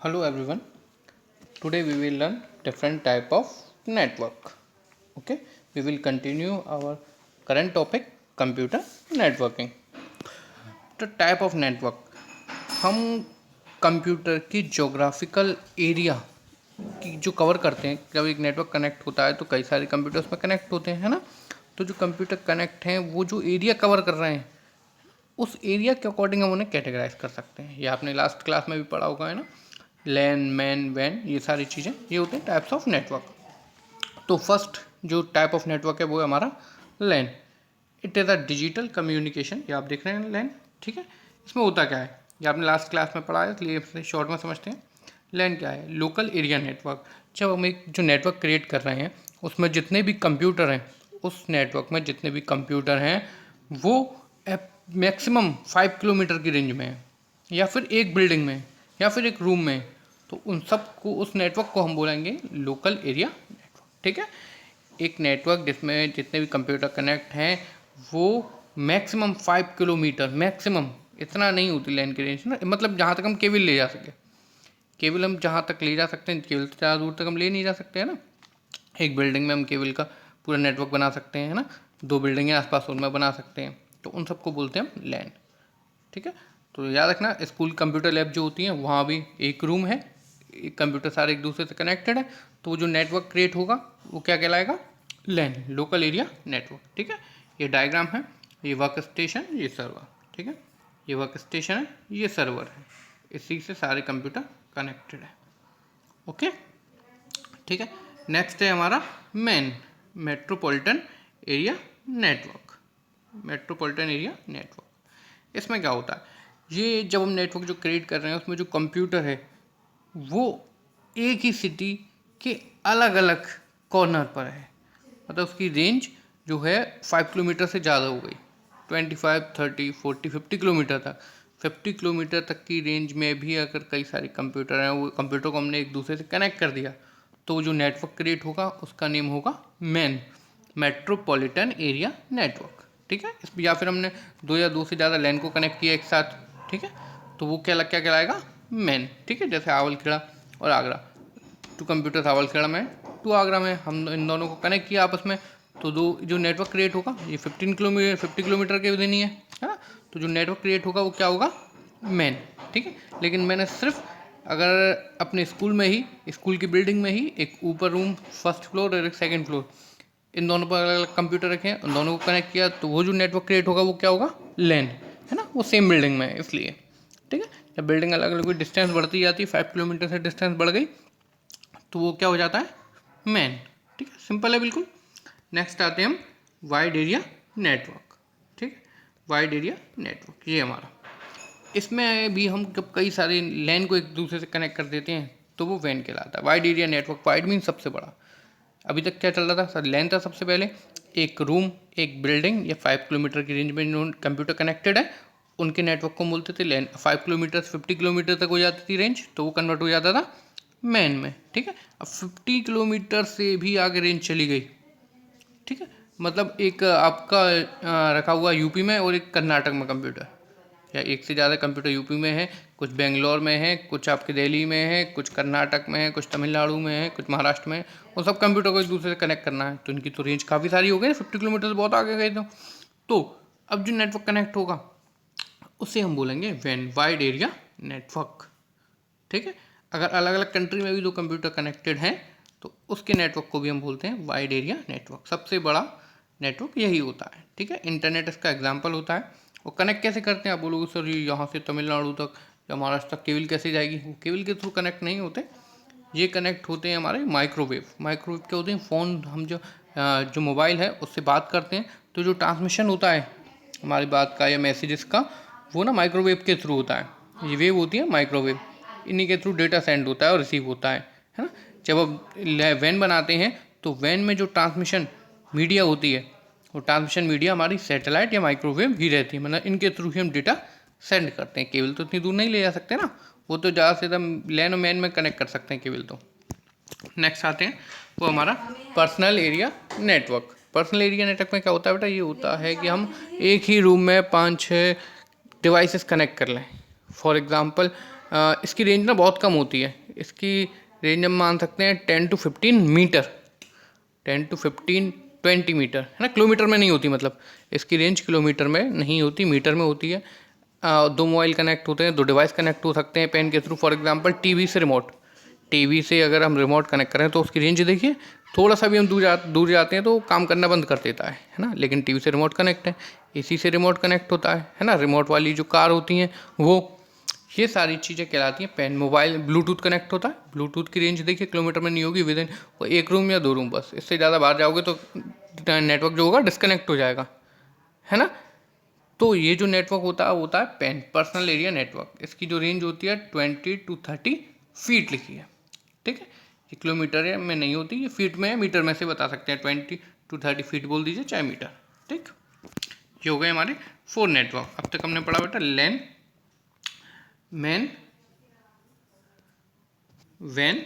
Hello everyone. Today we will learn different type of network. Okay, we will continue our current topic computer networking. तो type of network, हम computer की geographical area की जो cover करते हैं। जब एक नेटवर्क कनेक्ट होता है तो कई सारे कंप्यूटर्स में कनेक्ट होते हैं, है ना। तो जो कंप्यूटर कनेक्ट हैं वो जो एरिया कवर कर रहे हैं उस एरिया के अकॉर्डिंग हम उन्हें कैटेगराइज कर सकते हैं। ये आपने लास्ट क्लास में भी पढ़ा होगा, है ना। लैन, मैन, वैन, ये सारी चीज़ें ये होते हैं टाइप्स ऑफ नेटवर्क। तो फर्स्ट जो टाइप ऑफ नेटवर्क है वो है हमारा LAN. It is a digital communication. ये आप देख रहे हैं लैन, ठीक है। इसमें होता क्या है ये आपने लास्ट क्लास में पढ़ा है, इसलिए शॉर्ट में समझते हैं। लैन क्या है? Local area network. जब हम एक जो नेटवर्क क्रिएट कर रहे हैं उसमें जितने भी कंप्यूटर हैं, उस नेटवर्क में जितने भी कंप्यूटर हैं वो मैक्सिमम 5 किलोमीटर की रेंज में है, या फिर एक बिल्डिंग में, या फिर एक रूम में। तो उन सब को, उस नेटवर्क को हम बोलेंगे लोकल एरिया नेटवर्क, ठीक है। एक नेटवर्क जिसमें जितने भी कंप्यूटर कनेक्ट हैं वो मैक्सिमम 5 किलोमीटर, मैक्सिमम इतना नहीं होती लैन की रेंज ना, मतलब जहाँ तक हम केबल ले जा सके। केबल हम जहाँ तक ले जा सकते हैं, केबल से ज़्यादा दूर तक हम ले नहीं जा सकते, है ना। एक बिल्डिंग में हम केबल का पूरा नेटवर्क बना सकते हैं, है ना। 2 बिल्डिंगें आसपास उनमें बना सकते हैं, तो उन सबको बोलते हैं हम लैन, ठीक है। तो याद रखना, स्कूल कंप्यूटर लैब जो होती हैं वहाँ भी एक रूम है, एक कंप्यूटर सारे एक दूसरे से कनेक्टेड है, तो जो नेटवर्क क्रिएट होगा वो क्या कहलाएगा? लैन, लोकल एरिया नेटवर्क, ठीक है। ये डायग्राम है, ये वर्क स्टेशन, ये सर्वर, ठीक है। ये वर्क स्टेशन है, ये सर्वर है, इसी से सारे कंप्यूटर कनेक्टेड है, ओके, ठीक है। नेक्स्ट है हमारा man, metropolitan area network. Metropolitan area network, इसमें क्या होता है? ये जब हम नेटवर्क जो क्रिएट कर रहे हैं उसमें जो कंप्यूटर है वो एक ही सिटी के अलग अलग कॉर्नर पर है, मतलब उसकी रेंज जो है 5 किलोमीटर से ज़्यादा हो गई, 25, 30, 40, 50 किलोमीटर तक। 50 किलोमीटर तक की रेंज में भी अगर कई सारे कंप्यूटर हैं, वो कंप्यूटर को हमने एक दूसरे से कनेक्ट कर दिया, तो जो नेटवर्क क्रिएट होगा उसका नेम होगा मैन, मेट्रोपॉलिटन एरिया नेटवर्क, ठीक है। इस या फिर हमने 2 या 2 से ज़्यादा लैन को कनेक्ट किया एक साथ, ठीक है, तो वो क्या कहलाएगा? मैन, ठीक है। जैसे आवलखेड़ा और आगरा, 2 कंप्यूटर आवलखेड़ा में, 2 आगरा में, हम इन दोनों को कनेक्ट किया आपस में, तो दो जो नेटवर्क क्रिएट होगा ये 50 किलोमीटर के विदिन ही है ना। तो जो नेटवर्क क्रिएट होगा वो क्या होगा? मैन, ठीक है। लेकिन मैंने सिर्फ अगर अपने स्कूल में ही, स्कूल की बिल्डिंग में ही एक ऊपर रूम, फर्स्ट फ्लोर और एक सेकेंड फ्लोर, इन दोनों पर अलग अलग कंप्यूटर रखे हैं, उन दोनों को कनेक्ट किया, तो वो जो नेटवर्क क्रिएट होगा वो क्या होगा? लैन, है ना। वो सेम बिल्डिंग में है इसलिए, ठीक है। जब बिल्डिंग अलग अलग डिस्टेंस बढ़ती जाती है, 5 किलोमीटर से डिस्टेंस बढ़ गई, तो वो क्या हो जाता है? मैन, ठीक है। सिंपल है बिल्कुल। नेक्स्ट आते हैं हम वाइड एरिया नेटवर्क, ठीक है। वाइड एरिया नेटवर्क ये हमारा, इसमें भी हम जब कई सारे लैन को एक दूसरे से कनेक्ट कर देते हैं तो वो वैन कहलाता है। Wide area network, wide mean सबसे बड़ा। अभी तक क्या चल रहा था सर? लैन था सबसे पहले, एक रूम, एक बिल्डिंग या 5 किलोमीटर की रेंज में जो कंप्यूटर कनेक्टेड है उनके नेटवर्क को बोलते थे लैन। 5 किलोमीटर से 50 किलोमीटर तक हो जाती थी रेंज, तो वो कन्वर्ट हो जाता था मैन में, ठीक है। अब 50 किलोमीटर से भी आगे रेंज चली गई, ठीक है, मतलब एक आपका रखा हुआ यूपी में और एक कर्नाटक में कंप्यूटर, या एक से ज़्यादा कंप्यूटर यूपी में है, कुछ बेंगलोर में है, कुछ आपके दिल्ली में है, कुछ कर्नाटक में है, कुछ तमिलनाडु में है, कुछ महाराष्ट्र में है, और सब कंप्यूटर को एक दूसरे से कनेक्ट करना है, तो इनकी तो रेंज काफ़ी सारी हो गई ना, 50 किलोमीटर से बहुत आगे गए तो अब जो नेटवर्क कनेक्ट होगा उसे हम बोलेंगे वैन, वाइड एरिया नेटवर्क, ठीक है। अगर अलग अलग कंट्री में भी दो कंप्यूटर कनेक्टेड हैं तो उसके नेटवर्क को भी हम बोलते हैं वाइड एरिया नेटवर्क। सबसे बड़ा नेटवर्क यही होता है, ठीक है। इंटरनेट इसका एग्जाम्पल होता है। वो कनेक्ट कैसे करते हैं? आप बोलोगे सर ये यहाँ से तमिलनाडु तक या महाराष्ट्र तक केबल कैसे जाएगी? वो केबल के थ्रू कनेक्ट नहीं होते, ये कनेक्ट होते हैं हमारे माइक्रोवेव। माइक्रोवेव क्या होते हैं? फ़ोन, हम जो मोबाइल है उससे बात करते हैं, तो जो ट्रांसमिशन होता है हमारी बात का या मैसेजेस का, वो ना माइक्रोवेव के थ्रू होता है। ये वेव होती है माइक्रोवेव, इन्हीं के थ्रू डेटा सेंड होता है और रिसीव होता है ना। जब आप वैन बनाते हैं तो वैन में जो ट्रांसमिशन मीडिया होती है, वो ट्रांसमिशन मीडिया हमारी सैटेलाइट या माइक्रोवेव ही रहती है, मतलब इनके थ्रू ही हम डेटा सेंड करते हैं। केबल तो इतनी दूर नहीं ले जा सकते ना, वो तो ज़्यादा से ज़्यादा लैन और मैन में कनेक्ट कर सकते हैं केबल तो। नेक्स्ट आते हैं वो हमारा personal area network. Personal area network में क्या होता है बेटा? ये होता है कि हम एक ही रूम में 5-6 डिवाइसेस कनेक्ट कर लें। फॉर एग्जांपल इसकी रेंज ना बहुत कम होती है। इसकी रेंज हम मान सकते हैं 10 to 15 मीटर, 10 to 15 20 मीटर, है ना। किलोमीटर में नहीं होती, मतलब इसकी रेंज किलोमीटर में नहीं होती, मीटर में होती है। दो मोबाइल कनेक्ट होते हैं, दो डिवाइस कनेक्ट हो सकते हैं पेन के थ्रू। फॉर एग्जांपल टीवी से रिमोट, टीवी से अगर हम रिमोट कनेक्ट करें तो उसकी रेंज देखिए, थोड़ा सा भी हम दूर जाते हैं तो काम करना बंद कर देता है ना। लेकिन टीवी से रिमोट कनेक्ट है, एसी से रिमोट कनेक्ट होता है ना। रिमोट वाली जो कार होती हैं वो, ये सारी चीज़ें कहलाती हैं पेन। मोबाइल ब्लूटूथ कनेक्ट होता है, ब्लूटूथ की रेंज देखिए किलोमीटर में नहीं होगी, विद इन एक रूम या 2 रूम बस। इससे ज़्यादा बाहर जाओगे तो नेटवर्क जो होगा डिस्कनेक्ट हो जाएगा, है ना। तो ये जो नेटवर्क होता है पेन, पर्सनल एरिया नेटवर्क। इसकी जो रेंज होती है 20 to 30 फीट लिखी है, ठीक है। ये किलोमीटर में नहीं होती, ये फीट में है, मीटर में से बता सकते हैं। 20 to 30 फीट बोल दीजिए, चाहे मीटर, ठीक। ये हो गए हमारे 4 नेटवर्क। अब तक हमने पढ़ा बेटा लैन, मैन, वैन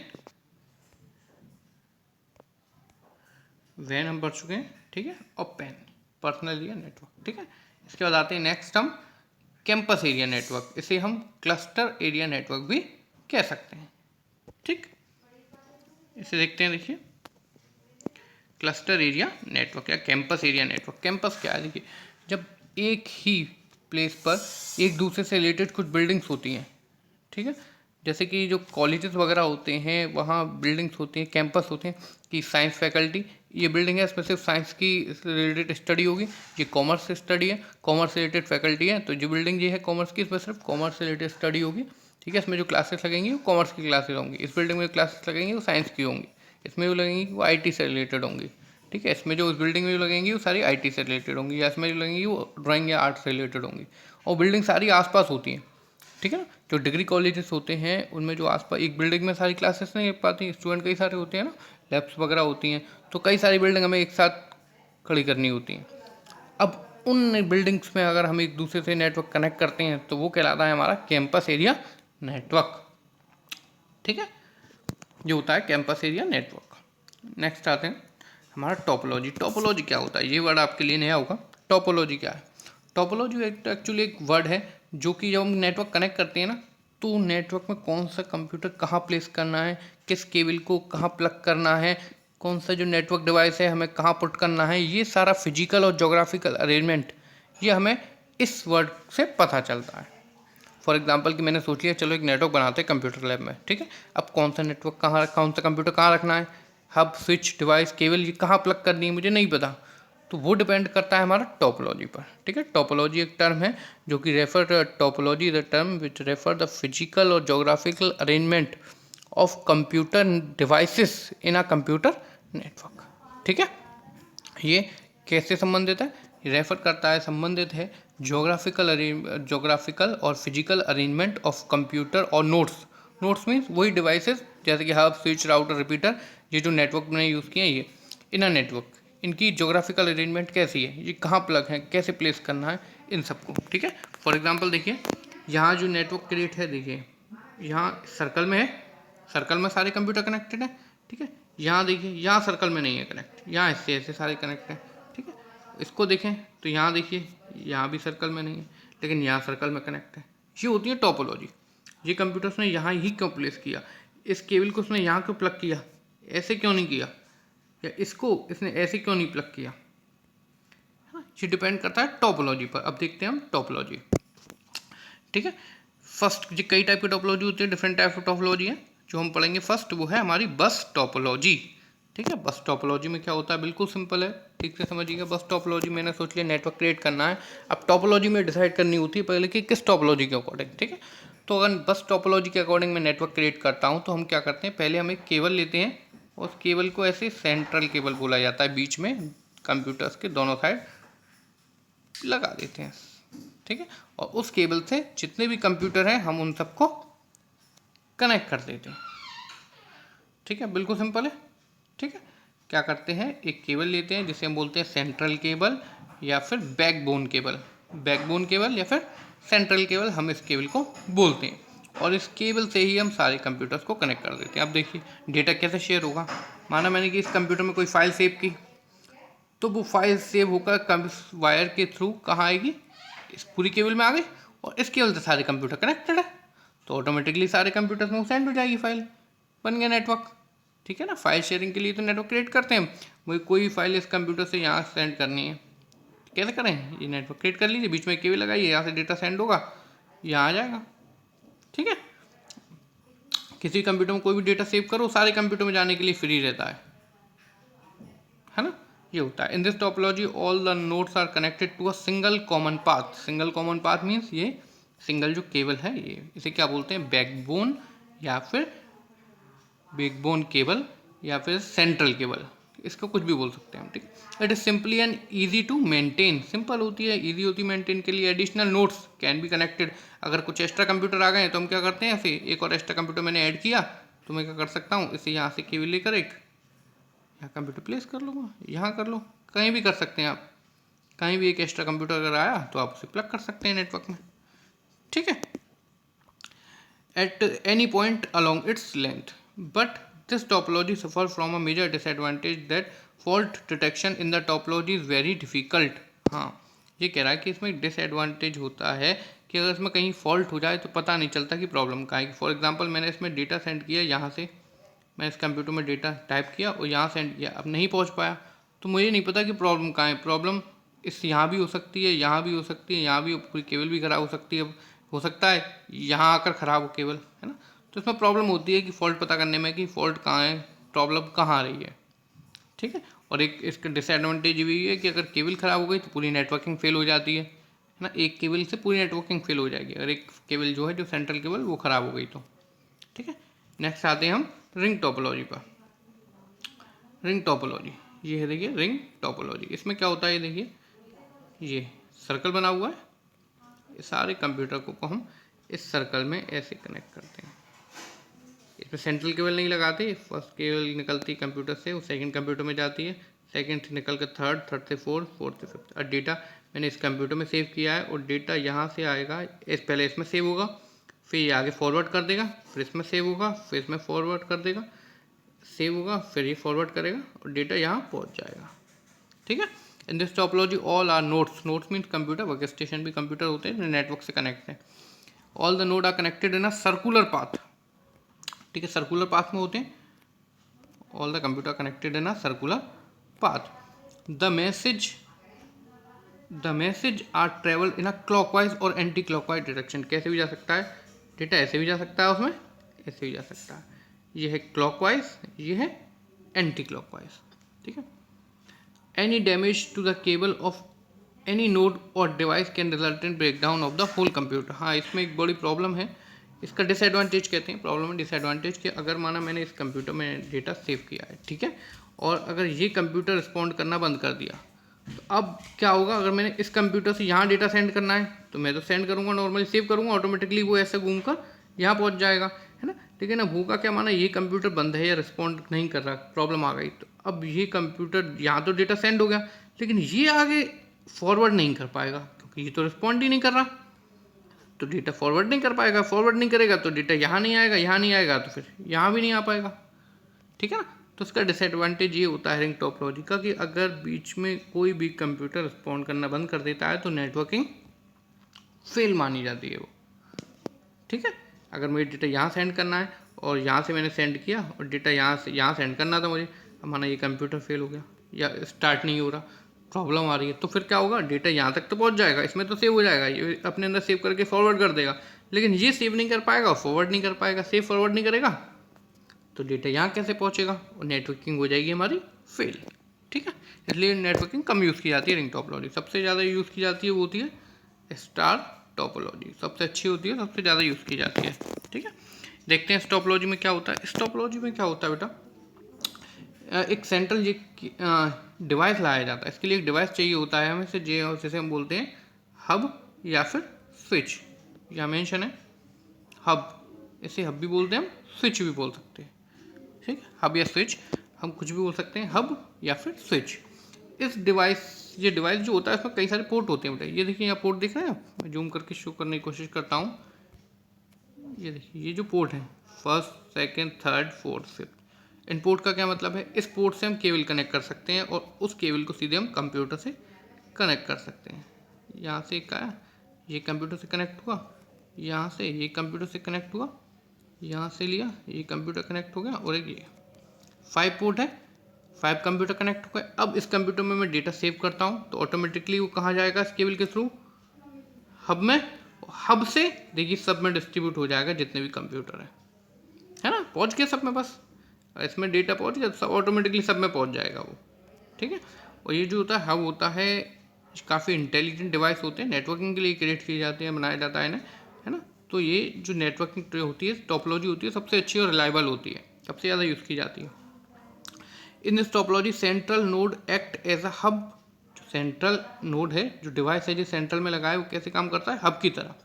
हम पढ़ चुके हैं, ठीक है। और पेन, पर्सनल एरिया नेटवर्क, ठीक है। इसके बाद आते हैं नेक्स्ट हम कैंपस एरिया नेटवर्क। इसे हम क्लस्टर एरिया नेटवर्क भी कह सकते हैं, ठीक। इसे देखते हैं, देखिए क्लस्टर एरिया नेटवर्क या कैंपस एरिया नेटवर्क। कैंपस क्या है, देखिए जब एक ही प्लेस पर एक दूसरे से रिलेटेड कुछ बिल्डिंग्स होती हैं, ठीक है। जैसे कि जो कॉलेजेस वगैरह होते हैं वहाँ बिल्डिंग्स होती हैं, कैंपस होते हैं। कि साइंस फैकल्टी, ये बिल्डिंग है, इसमें सिर्फ साइंस की रिलेटेड स्टडी होगी। ये कॉमर्स से स्टडी है, कॉमर्स से रिलेटेड फैकल्टी है, तो जो बिल्डिंग ये है कॉमर्स की, इसमें सिर्फ कॉमर्स से रिलेटेड स्टडी होगी, ठीक है। इसमें जो क्लासेस लगेंगी वो कॉमर्स की क्लासेस होंगी। इस बिल्डिंग में जो क्लासेस लगेंगी वो साइंस की होंगी। इसमें जो लगेंगी वो IT से रिलेटेड होंगी, ठीक है। इसमें जो उस बिल्डिंग में जो लगेंगी वो सारी IT से रिलेटेड होंगी, या इसमें जो लगेंगी वो ड्राइंग या आर्ट से रिलेटेड होंगी। और बिल्डिंग सारी आसपास होती हैं, ठीक है ना। जो डिग्री कॉलेजेस होते हैं उनमें जो आसपास एक बिल्डिंग में सारी क्लासेस नहीं लग पाती, स्टूडेंट कई सारे होते हैं ना, लैब्स वगैरह होती हैं, तो कई सारी बिल्डिंग हमें एक साथ खड़ी करनी होती हैं। अब उन बिल्डिंग्स में अगर हम एक दूसरे से नेटवर्क कनेक्ट करते हैं तो वो कहलाता है हमारा कैंपस एरिया नेटवर्क, ठीक है। जो होता है कैंपस एरिया नेटवर्क। नेक्स्ट आते हैं हमारा टोपोलॉजी। टोपोलॉजी क्या होता है, ये वर्ड आपके लिए नया होगा। टोपोलॉजी क्या है? टोपोलॉजी एक्चुअली एक वर्ड है जो कि जब हम नेटवर्क कनेक्ट करते हैं ना, तो नेटवर्क में कौन सा कंप्यूटर कहाँ प्लेस करना है, किस केबल को कहाँ प्लग करना है, कौन सा जो नेटवर्क डिवाइस है हमें कहाँ पुट करना है, ये सारा फिजिकल और जोग्राफिकल अरेंजमेंट ये हमें इस वर्ड से पता चलता है। फॉर एग्जांपल कि मैंने सोच लिया चलो एक नेटवर्क बनाते हैं कंप्यूटर लैब में, ठीक है। अब कौन सा नेटवर्क कहाँ, कौन सा कंप्यूटर कहाँ रखना है, हब, स्विच, डिवाइस, केबल ये कहाँ प्लग करनी है मुझे नहीं पता, तो वो डिपेंड करता है हमारा टोपोलॉजी पर, ठीक है। टोपोलॉजी एक टर्म है जो कि topology the term which refer the physical और geographical arrangement of computer devices in a computer network, ठीक है। ये कैसे संबंधित है, रेफर करता है, संबंधित है जोग्राफिकल और फिजिकल अरेंजमेंट ऑफ कंप्यूटर और नोड्स। नोड्स मीन्स वही डिवाइसेस जैसे कि हब, स्विच, राउटर, रिपीटर, ये जो नेटवर्क मैंने यूज़ किए हैं ये इनर नेटवर्क, इनकी जोग्राफिकल अरेंजमेंट कैसी है, ये कहाँ प्लग है, कैसे प्लेस करना है, इन सबको, ठीक है। फॉर एग्जांपल देखिए यहाँ जो नेटवर्क क्रिएट है, देखिए यहाँ सर्कल में है, सर्कल में सारे कंप्यूटर कनेक्टेड है, ठीक है। यहाँ देखिए यहाँ सर्कल में नहीं है कनेक्ट, यहाँ ऐसे ऐसे सारे कनेक्ट है, ठीक है। इसको देखें तो यहाँ देखिए यहाँ भी सर्कल में नहीं है, लेकिन यहाँ सर्कल में कनेक्ट है। ये होती है टोपोलॉजी। ये कंप्यूटर उसने यहाँ ही क्यों प्लेस किया, इस केबल को उसने यहाँ क्यों प्लग किया, ऐसे क्यों नहीं किया, या इसको इसने ऐसे क्यों नहीं प्लग किया, है ना। ये डिपेंड करता है टोपोलॉजी पर। अब देखते हैं हम टोपोलॉजी, ठीक है। फर्स्ट ये कई टाइप की टोपोलॉजी होती है, डिफरेंट टाइप ऑफ टोपोलॉजी है। जो हम पढ़ेंगे फर्स्ट वो है हमारी बस टोपोलॉजी, ठीक है। बस टोपोलॉजी में क्या होता है, बिल्कुल सिंपल है, ठीक से समझिएगा। बस टोपोलॉजी मैंने सोच लिया नेटवर्क क्रिएट करना है, अब टोपोलॉजी में डिसाइड करनी होती है पहले कि किस टोपोलॉजी के अकॉर्डिंग, ठीक है। तो अगर बस टोपोलॉजी के अकॉर्डिंग मैं नेटवर्क क्रिएट करता हूँ तो हम क्या करते हैं, पहले हम एक केबल लेते हैं, उस केबल को ऐसे सेंट्रल केबल बोला जाता है, बीच में कंप्यूटर्स के दोनों साइड लगा देते हैं, ठीक है। और उस केबल से जितने भी कंप्यूटर हैं हम उन सबको कनेक्ट कर देते हैं, ठीक है। बिल्कुल सिंपल है, ठीक है। क्या करते हैं, एक केबल लेते हैं जिसे हम बोलते हैं सेंट्रल केबल या फिर बैकबोन केबल, बैकबोन केबल या फिर सेंट्रल केबल हम इस केबल को बोलते हैं, और इस केबल से ही हम सारे कंप्यूटर्स को कनेक्ट कर देते हैं। अब देखिए डेटा कैसे शेयर होगा, माना मैंने कि इस कंप्यूटर में कोई फाइल सेव की, तो वो फाइल सेव होकर वायर के थ्रू कहाँ आएगी, इस पूरी केबल में आ गई, और इस केबल से सारे कंप्यूटर कनेक्टेड है, तो ऑटोमेटिकली सारे कंप्यूटर्स में सेंड हो जाएगी फाइल, बन गया नेटवर्क। ठीक है ना, फाइल शेयरिंग के लिए तो नेटवर्क क्रिएट करते हैं। मुझे कोई फाइल इस कंप्यूटर से यहाँ सेंड करनी है, कैसे करें? ये नेटवर्क क्रिएट कर लीजिए, बीच में केबल लगाइए, यहाँ से डेटा सेंड होगा, यहाँ आ जाएगा। ठीक है, किसी कंप्यूटर में कोई भी डेटा सेव करो, सारे कंप्यूटर में जाने के लिए फ्री रहता है ना, ये होता है। In this topology all the nodes are connected to a single common path. Single common path means ये सिंगल जो केबल है, ये इसे क्या बोलते हैं? बैकबोन, या फिर बैकबोन केबल, या फिर सेंट्रल केबल, इसको कुछ भी बोल सकते हैं हम। ठीक, it is simply and easy to maintain. Simple होती है, ईजी होती है मेंटेन के लिए। Additional nodes can be connected. अगर कुछ एक्स्ट्रा कंप्यूटर आ गए तो हम क्या करते हैं, ऐसे एक और एक्स्ट्रा कंप्यूटर मैंने ऐड किया तो मैं क्या कर सकता हूँ, इसे यहाँ से केबल लेकर एक यहाँ कंप्यूटर प्लेस कर लूँगा, यहाँ कर लो, कहीं भी कर सकते हैं आप। कहीं भी एक एक्स्ट्रा कंप्यूटर अगर आया तो आप उसे प्लग कर सकते हैं नेटवर्क में। ठीक है, at any point along its length. But this topology suffers from a major disadvantage that fault detection in the topology is very difficult. हाँ, ये कह रहा है कि इसमें डिसएडवांटेज होता है कि अगर इसमें कहीं फॉल्ट हो जाए तो पता नहीं चलता कि प्रॉब्लम कहाँ है। फॉर एग्जांपल मैंने इसमें डेटा सेंड किया, यहाँ से मैं इस कंप्यूटर में डेटा टाइप किया और यहाँ सेंड किया, अब नहीं पहुँच पाया, तो मुझे नहीं पता कि प्रॉब्लम कहाँ है। प्रॉब्लम इस यहाँ भी हो सकती है, यहाँ भी हो सकती है, यहाँ भी पूरी केबल भी खराब हो सकती है, हो सकता है यहाँ आकर ख़राब हो केबल, है ना। तो इसमें प्रॉब्लम होती है कि फ़ॉल्ट पता करने में कि फ़ॉल्ट कहाँ है, प्रॉब्लम कहाँ आ रही है। ठीक है, और एक इसका डिसएडवांटेज भी है कि अगर केबल ख़राब हो गई तो पूरी नेटवर्किंग फेल हो जाती है ना। एक केबल से पूरी नेटवर्किंग फेल हो जाएगी अगर एक केबल जो है, जो सेंट्रल केबल, वो ख़राब हो गई तो। ठीक है, नेक्स्ट आते हैं हम रिंग टोपोलॉजी पर। रिंग टोपोलॉजी, ये है देखिए रिंग टोपोलॉजी। इसमें क्या होता है, ये देखिए ये सर्कल बना हुआ है, सारे कंप्यूटर को हम इस सर्कल में ऐसे कनेक्ट करते हैं। इसमें सेंट्रल केबल नहीं लगाते, फर्स्ट केबल निकलती कंप्यूटर से, वो सेकंड कंप्यूटर में जाती है, सेकंड से निकल कर थर्ड, थर्ड से फोर्थ, फोर्थ से फिफ्थ। और डेटा मैंने इस कंप्यूटर में सेव किया है और डेटा यहाँ से आएगा, पहले इसमें सेव होगा, फिर ये आगे फॉरवर्ड कर देगा, फिर इसमें सेव होगा, फिर इसमें फॉरवर्ड कर देगा, सेव होगा, फिर ये फॉरवर्ड करेगा और डेटा यहाँ पहुँच जाएगा। ठीक है, in this topology all are nodes. Nodes means computer, work station भी कंप्यूटर होते हैं जो नेटवर्क से कनेक्ट हैं। All the node are connected in a circular path. ठीक है, सर्कुलर पाथ में होते हैं। All the computer connected in a circular path. The message are travel in a clockwise और एंटी क्लॉकवाइज डायरेक्शन। कैसे भी जा सकता है डेटा, ऐसे भी जा सकता है, उसमें ऐसे भी जा सकता है। ये है क्लॉकवाइज, ये है एंटी क्लॉकवाइज। ठीक है, any damage to the cable of any node or device can result in breakdown of the whole computer। हाँ, इसमें एक बड़ी प्रॉब्लम है, इसका डिसएडवांटेज कहते हैं। प्रॉब्लम है डिसएडवांटेज कि अगर माना मैंने इस कंप्यूटर में डेटा सेव किया है, ठीक है, और अगर ये कंप्यूटर रिस्पॉन्ड करना बंद कर दिया तो अब क्या होगा। अगर मैंने इस कंप्यूटर से यहाँ डेटा सेंड करना है तो मैं तो सेंड करूँगा, नॉर्मली सेव करूँगा, ऑटोमेटिकली वो ऐसे घूमकर यहाँ पहुँच जाएगा, है ना। लेकिन अब होगा क्या, माना ये कंप्यूटर बंद है या रिस्पॉन्ड नहीं कर रहा, प्रॉब्लम आ गई, तो अब ये कंप्यूटर यहाँ तो डेटा सेंड हो गया लेकिन ये आगे फॉरवर्ड नहीं कर पाएगा क्योंकि ये तो रिस्पॉन्ड ही नहीं कर रहा, तो डेटा फॉरवर्ड नहीं कर पाएगा। फॉरवर्ड नहीं करेगा तो डेटा यहाँ नहीं आएगा, यहाँ नहीं आएगा तो फिर यहाँ भी नहीं आ पाएगा। ठीक है ना, तो उसका डिसएडवांटेज ये होता है रिंग टोपोलॉजी का कि अगर बीच में कोई भी कंप्यूटर रिस्पॉन्ड करना बंद कर देता है तो नेटवर्किंग फेल मानी जाती है वो। ठीक है, अगर मुझे डेटा यहाँ सेंड करना है और यहाँ से मैंने सेंड किया और डेटा यहाँ से यहाँ सेंड करना था मुझे, अब माना ये कंप्यूटर फेल हो गया या स्टार्ट नहीं हो रहा, प्रॉब्लम आ रही है, तो फिर क्या होगा, डेटा यहाँ तक तो पहुँच जाएगा, इसमें तो सेव हो जाएगा, ये अपने अंदर सेव करके फॉरवर्ड कर देगा, लेकिन ये सेव नहीं कर पाएगा, फॉरवर्ड नहीं कर पाएगा। सेव फॉरवर्ड नहीं करेगा तो डेटा यहाँ कैसे पहुँचेगा और नेटवर्किंग हो जाएगी हमारी फेल। ठीक है, इसलिए नेटवर्किंग कम यूज़ की जाती है रिंग टोपोलॉजी। सबसे ज़्यादा यूज़ की जाती है वो होती है स्टार टोपोलॉजी, सबसे अच्छी होती है, सबसे ज़्यादा यूज़ की जाती है। ठीक है, देखते हैं इस टोपोलॉजी में क्या होता है। इस टोपोलॉजी में क्या होता है बेटा, एक सेंट्रल ये डिवाइस लाया जाता है। इसके लिए एक डिवाइस चाहिए होता है हमें, जैसे हम बोलते हैं हब या फिर स्विच, यहाँ मेंशन है हब, इसे हब भी बोलते हैं, हम स्विच भी बोल सकते हैं। ठीक है, हब या स्विच हम कुछ भी बोल सकते हैं, हब या फिर स्विच। इस ये डिवाइस जो होता है इसमें कई सारे पोर्ट होते हैं बेटा। ये देखिए यहाँ पोर्ट दिख रहे हैं, मैं जूम करके शो करने की कोशिश करता हूँ। ये देखिए ये जो पोर्ट हैं, first, second, third, fourth, fifth. इन पोर्ट का क्या मतलब है, इस पोर्ट से हम केबल कनेक्ट कर सकते हैं और उस केबल को सीधे हम कंप्यूटर से कनेक्ट कर सकते हैं। यहाँ से क्या है, ये कंप्यूटर से कनेक्ट हुआ, यहाँ से ये कंप्यूटर से कनेक्ट हुआ, यहाँ से लिया, ये कंप्यूटर कनेक्ट हो गया, और एक ये 5 पोर्ट है, 5 कंप्यूटर कनेक्ट हो गए। अब इस कंप्यूटर में मैं डेटा सेव करता हूँ तो ऑटोमेटिकली वो कहाँ जाएगा, इस केबल के थ्रू हब में, हब से देखिए सब में डिस्ट्रीब्यूट हो जाएगा जितने भी कंप्यूटर है ना, पहुँच गया सब में, बस इसमें डेटा पहुँच गया, सब ऑटोमेटिकली सब में पहुँच जाएगा वो, ठीक है। और ये जो होता है हब होता है, काफ़ी इंटेलिजेंट डिवाइस होते हैं, नेटवर्किंग के लिए क्रिएट किए जाते हैं, बनाया जाता है इन्हें, है ना। तो ये जो नेटवर्किंग होती है, टोपोलॉजी होती है, सबसे अच्छी और रिलायबल होती है, सबसे ज़्यादा यूज़ की जाती है। In this topology central node act as a hub, जो सेंट्रल नोड है, जो डिवाइस है जो सेंट्रल में लगाए, वो कैसे काम करता है, हब की तरह।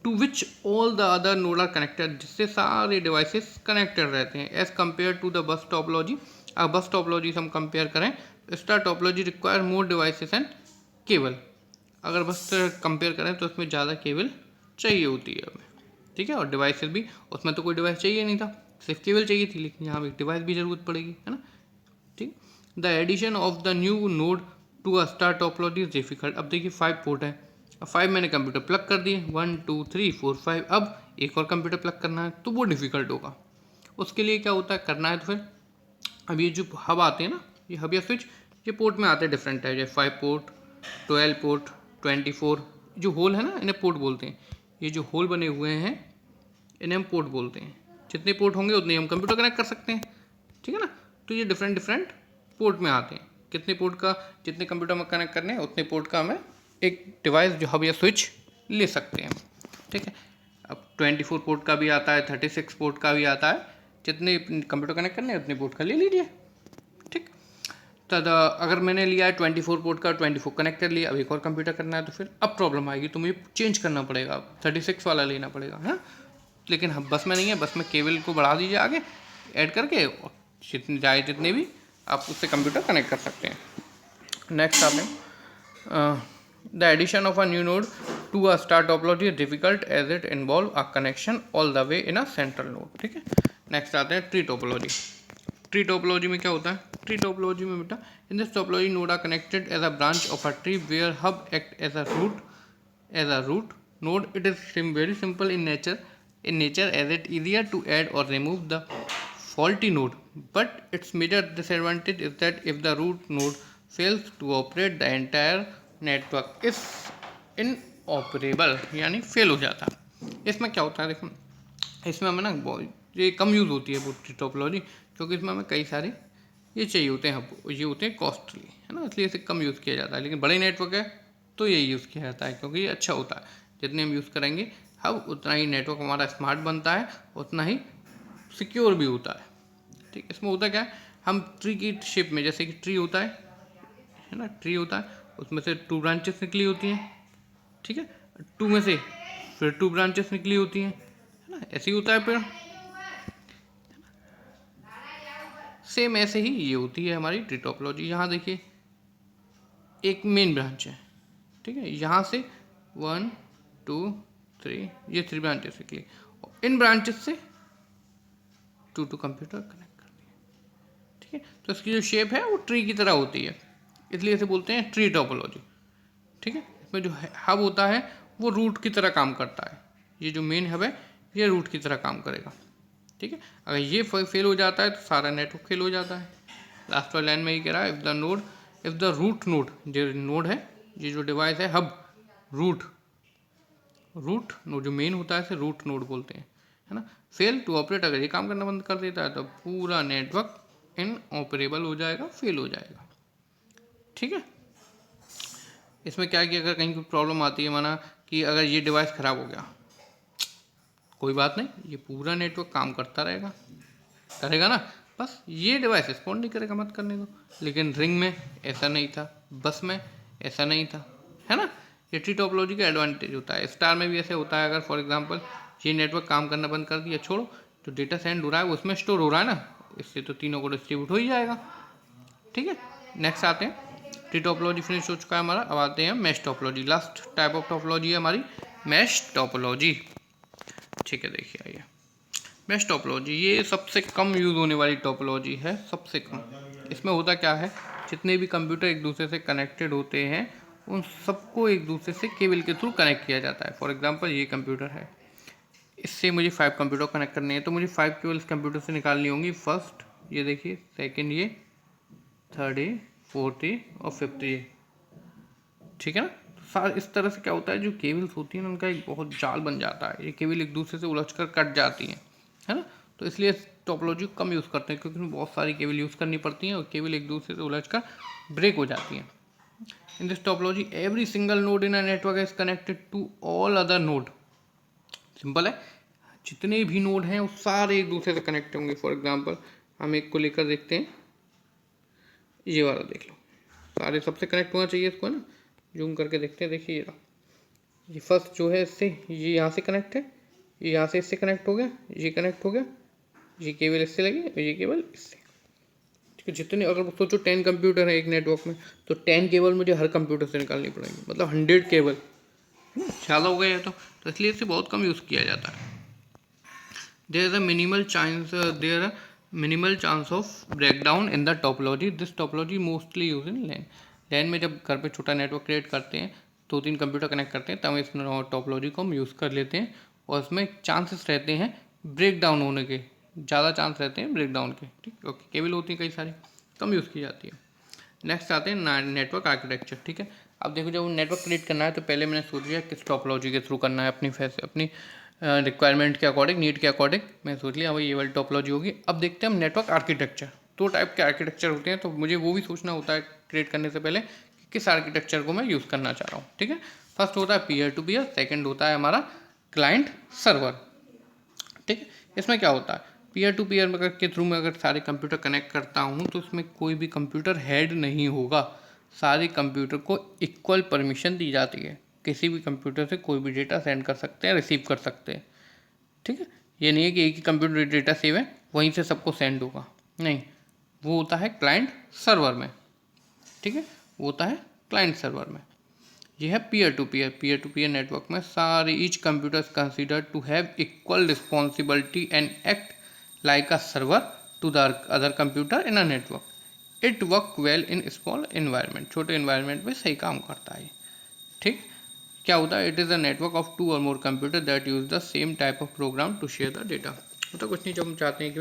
To which all the other node are connected, जिससे सारे डिवाइसेस कनेक्टेड रहते हैं, as compare to the bus topology. अब बस टोपोलॉजी से हम कंपेयर करें, star topology require more devices and cable. अगर बस कंपेयर करें तो उसमें ज़्यादा केबल चाहिए होती है हमें, ठीक है। और डिवाइसेस भी, उसमें तो कोई डिवाइस चाहिए नहीं था, सिर्फ केबल चाहिए थी, लेकिन यहाँ एक डिवाइस भी ज़रूरत पड़ेगी, है ना, ठीक। The addition of the new node to a star topology is difficult. अब देखिए 5 पोर्ट है, अब 5 मैंने कंप्यूटर प्लग कर दिए, 1 2 3 4 5, अब एक और कंप्यूटर प्लग करना है तो वो डिफिकल्ट होगा। उसके लिए क्या होता है, करना है तो फिर अब ये जो हब आते हैं ना, ये हब या स्विच, ये पोर्ट में आते हैं डिफरेंट टाइप, जैसे 5 पोर्ट, 12 पोर्ट, 24, जो होल है ना इन्हें पोर्ट बोलते हैं। ये जो होल बने हुए हैं इन्हें हम पोर्ट बोलते हैं। जितने पोर्ट होंगे उतने हम कंप्यूटर कनेक्ट कर सकते हैं, ठीक है ना। तो ये डिफरेंट डिफरेंट पोर्ट में आते हैं, कितने पोर्ट का, जितने कंप्यूटर में कनेक्ट करने हैं उतने पोर्ट का हमें एक डिवाइस जो हब या स्विच ले सकते हैं, ठीक है। अब 24 पोर्ट का भी आता है, 36 पोर्ट का भी आता है, जितने कंप्यूटर कनेक्ट करने हैं उतने पोर्ट का ले लीजिए, ठीक। तो अगर मैंने लिया है 24 पोर्ट का, 24 कनेक्ट कर लिया, अब एक और कंप्यूटर करना है तो फिर अब प्रॉब्लम आएगी, तो मुझे चेंज करना पड़ेगा, अब 36 वाला लेना पड़ेगा, है। लेकिन हम बस में नहीं है, बस में केबल को बढ़ा दीजिए आगे ऐड करके, जितने जाए जितने भी आप उससे कंप्यूटर कनेक्ट कर सकते हैं। नेक्स्ट आते हैं, the addition of a new node to a star topology is difficult as it involve a connection all the way in a central node, ठीक है। नेक्स्ट आते हैं ट्री टोपोलॉजी। ट्री टोपोलॉजी में क्या होता है, ट्री टोपोलॉजी में बेटा, in this topology node are connected as a branch of a tree where hub act as a root node. It is very simple in nature as it easier to add or remove the faulty node, but its major disadvantage is that if the root node fails to operate, the entire network is inoperable, यानी fail हो जाता है। इसमें क्या होता है, देखो इसमें हमें ना ये कम यूज़ होती है वो टोपोलॉजी, क्योंकि इसमें हमें कई सारे ये चाहिए होते हैं, ये होते हैं कॉस्टली, है ना, इसलिए इसे कम यूज़ किया जाता है। लेकिन बड़े नेटवर्क है तो ये यूज़ किया जाता है, क्योंकि ये अच्छा होता है, जितने हम यूज़ करेंगे अब उतना ही नेटवर्क हमारा स्मार्ट बनता है, उतना ही सिक्योर भी होता है, ठीक। इसमें होता क्या है, हम ट्री की शेप में, जैसे कि ट्री होता है ना, ट्री होता है, उसमें से 2 ब्रांचेस निकली होती हैं, ठीक है, 2 में से फिर 2 ब्रांचेस निकली होती हैं, है ना, ऐसे ही होता है। फिर सेम ऐसे ही ये होती है हमारी ट्री टोपोलॉजी। यहाँ देखिए एक मेन ब्रांच है, ठीक है, यहाँ से 1 2 3 ये 3 ब्रांचेस निकली, इन ब्रांचेस से 2 कंप्यूटर कनेक्ट कर दिए, ठीक है। तो इसकी जो शेप है वो ट्री की तरह होती है, इसलिए इसे बोलते हैं ट्री टोपोलॉजी, ठीक है। इसमें जो हब होता है वो रूट की तरह काम करता है, ये जो मेन हब है ये रूट की तरह काम करेगा, ठीक है। अगर ये फेल हो जाता है तो सारा नेटवर्क फेल हो जाता है। लास्ट वाली लाइन में ये कह रहा है, इफ़ द रूट नोड, जो नोड है, ये जो डिवाइस है हब, रूट नोड जो मेन होता है इसे रूट नोड बोलते हैं, है ना, फेल टू ऑपरेट, अगर ये काम करना बंद कर देता है तो पूरा नेटवर्क इनऑपरेबल हो जाएगा, फेल हो जाएगा, ठीक है। इसमें क्या कि अगर कहीं कोई प्रॉब्लम आती है, माना कि अगर ये डिवाइस ख़राब हो गया, कोई बात नहीं, ये पूरा नेटवर्क काम करता रहेगा, करेगा ना, बस ये डिवाइस रिस्पॉन्ड नहीं करेगा, मत करने दो। लेकिन रिंग में ऐसा नहीं था, बस में ऐसा नहीं था, है ना। ये ट्री टोपोलॉजी का एडवांटेज होता है। स्टार में भी ऐसे होता है, अगर फॉर एग्जांपल ये नेटवर्क काम करना बंद कर दिया, छोड़ो, जो डेटा सेंड हो रहा है वो उसमें स्टोर हो रहा है ना, इससे तो तीनों को डिस्ट्रीब्यूट हो ही जाएगा, ठीक है। नेक्स्ट आते हैं, ट्री टोपोलॉजी फिनिश हो चुका है हमारा, अब आते हैं mesh topology. Last type of topology है हमारी मैश टोपोलॉजी, ठीक है। देखिए आइए, मैश टोपोलॉजी ये सबसे कम यूज़ होने वाली टोपोलॉजी है, सबसे कम। इसमें होता क्या है, जितने भी कंप्यूटर एक दूसरे से कनेक्टेड होते हैं उन सबको एक दूसरे से केबल के थ्रू कनेक्ट किया जाता है। फॉर एग्जांपल ये कंप्यूटर है, इससे मुझे 5 कंप्यूटर कनेक्ट करने हैं, तो मुझे 5 केबल कंप्यूटर से निकालनी होंगी। फर्स्ट ये देखिए, सेकंड ये, थर्ड ये, फोर्थ ये और फिफ्थ ये, ठीक है ना। सार इस तरह से क्या होता है, जो केबल्स होती हैं उनका एक बहुत जाल बन जाता है, ये केबल एक दूसरे से उलझ कर कट जाती हैं, है ना। तो इसलिए टोपोलॉजी कम यूज़ करते हैं, क्योंकि उसमें बहुत सारी केबल यूज़ करनी पड़ती हैं और केबल एक दूसरे से उलझ कर ब्रेक हो जाती हैं। In this topology every single node in a network is connected to all other node. Simple है, जितने भी नोड हैं वो सारे एक दूसरे से कनेक्ट होंगे। फॉर एग्जांपल हम एक को लेकर देखते हैं, ये वाला देख लो, सारे सबसे कनेक्ट होना चाहिए इसको, है ना। जूम करके देखते हैं, देखिए ये फर्स्ट जो है इससे, ये यहाँ से कनेक्ट है, ये यहाँ से इससे कनेक्ट हो गया, ये कनेक्ट हो गया, ये केबल इससे लगी और ये केबल इससे, ठीक है। जितने, अगर सोचो 10 कंप्यूटर है एक नेटवर्क में, तो 10 केबल मुझे हर कंप्यूटर से निकालनी पड़ेगी, मतलब 100 केबल, ज़्यादा हो गया है तो इसलिए इसे बहुत कम यूज़ किया जाता है। There is a minimal chance of breakdown in the topology. This topology mostly use in LAN. LAN में जब घर पे छोटा नेटवर्क क्रिएट करते हैं, 2-3 कंप्यूटर कनेक्ट करते हैं, तब इस टोपोलॉजी को हम यूज़ कर लेते हैं, और इसमें चांसेस रहते हैं ब्रेक डाउन होने के, ज़्यादा चांस रहते हैं ब्रेक डाउन के, ठीक। ओके, केबल होती है कई सारी, कम यूज़ की जाती है। नेक्स्ट आते हैं नेटवर्क आर्किटेक्चर, ठीक है। अब देखो, जब नेटवर्क क्रिएट करना है तो पहले मैंने सोच लिया किस टोपोलॉजी के थ्रू करना है, अपनी रिक्वायरमेंट के अकॉर्डिंग, नीड के अकॉर्डिंग मैं सोच लिया भाई ये वाली टोपोलॉजी होगी। अब देखते हैं हम नेटवर्क आर्किटेक्चर। 2 टाइप के आर्किटेक्चर होते हैं, तो मुझे वो भी सोचना होता है क्रिएट करने से पहले कि किस आर्किटेक्चर को मैं यूज़ करना चाह रहा हूँ, ठीक है। फर्स्ट होता है पीयर टू पीयर, सेकेंड होता है हमारा क्लाइंट सर्वर, ठीक है। इसमें क्या होता है, पीयर टू पीयर के थ्रू मैं अगर सारे कंप्यूटर कनेक्ट करता हूँ तो उसमें कोई भी कंप्यूटर हेड नहीं होगा, सारे कंप्यूटर को इक्वल परमिशन दी जाती है, किसी भी कंप्यूटर से कोई भी डेटा सेंड कर सकते हैं, रिसीव कर सकते हैं, ठीक है। ये नहीं है कि एक ही कंप्यूटर डेटा सेव है वहीं से सबको सेंड होगा, नहीं, वो होता है क्लाइंट सर्वर में, ठीक है, वो होता है क्लाइंट सर्वर में। ये है पीयर टू पीयर नेटवर्क में सारे each computer consider to have equal responsibility and act like a server to the other computer in a network. It work well in small environment, छोटे environment में सही काम करता है, ठीक। क्या होता है, it is a network of 2 और more computer that use the same type of program to share the data. मतलब कुछ नहीं, जब हम चाहते हैं कि